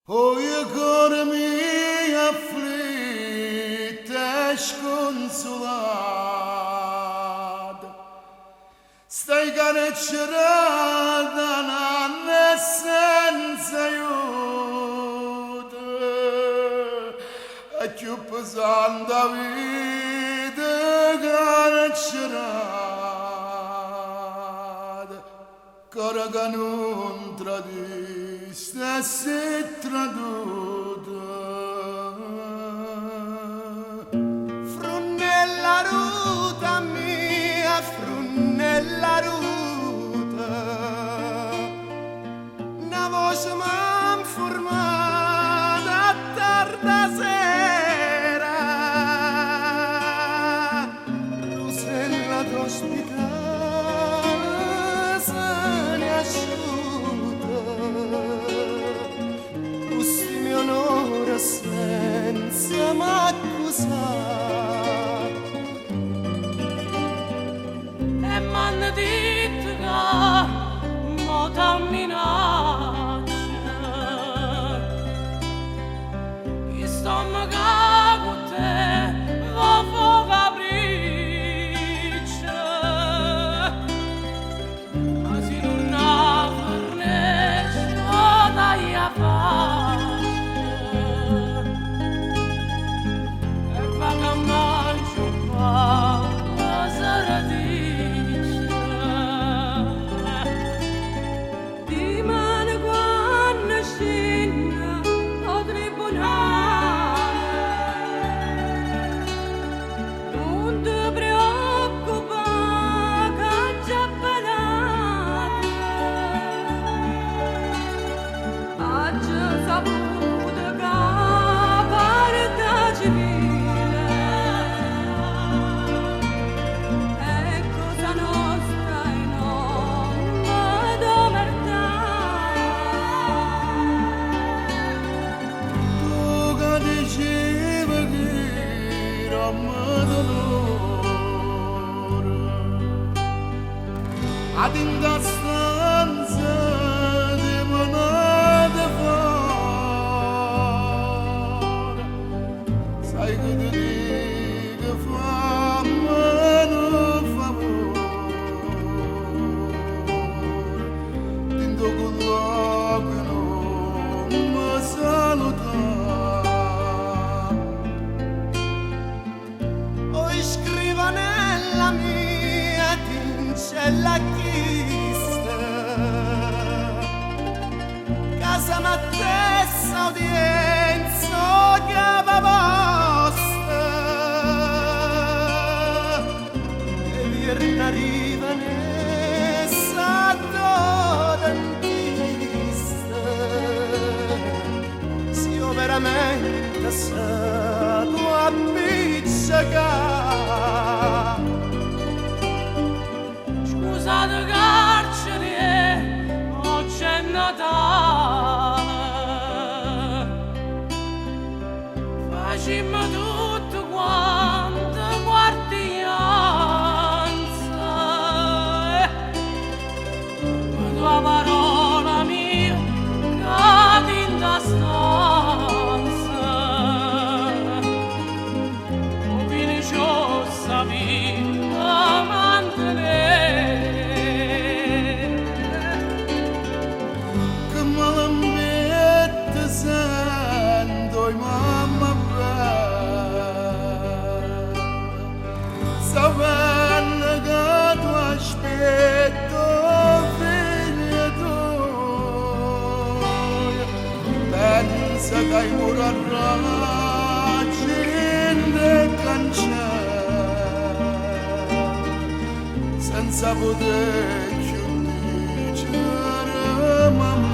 Poi cormi afflitta sconsolata, stai carcerata nanne senza aiuto, e più pesante vita carcerata, cara che non tradista si traduta. Frunnella ruta mia, frunnella ruta, una voce m'ha formata a tarda sera, Rosella d'ospitale se ne asciuta, questo mio onore senza m'accusare. E m'hanno detto che mo t'amminaccia, che sto magari con te va fuoco capriccia, ma se non ha fornesco dai a pace, e va che mangio qua la saradicia. Dimane quando scende al tribunale, non ti preoccupare che già pagato, ha già saputo che parte civile è cosa nostra e non d'omertà. Tu che dicevi che era d'onore, ad in da stanza di manate fare, sai che ti dico fammi un favore, tinto quello che non mi saluta. O scrivanella mia tincella chista, casa m'attessa udienza chiama posta, e vierna arriva nessa dentista, se io veramente stato appiccicato. Scusate carcere, oggi è Natale, facciamo tutto quanto guardianza, la tua parola mia cade in da stanza, o finiciosa vita mantenere. Che malamente sento mamma bella, sapendo che tu aspetto figlia tua, pensa che hai morrà in cancello, senza poter più dicere mamma.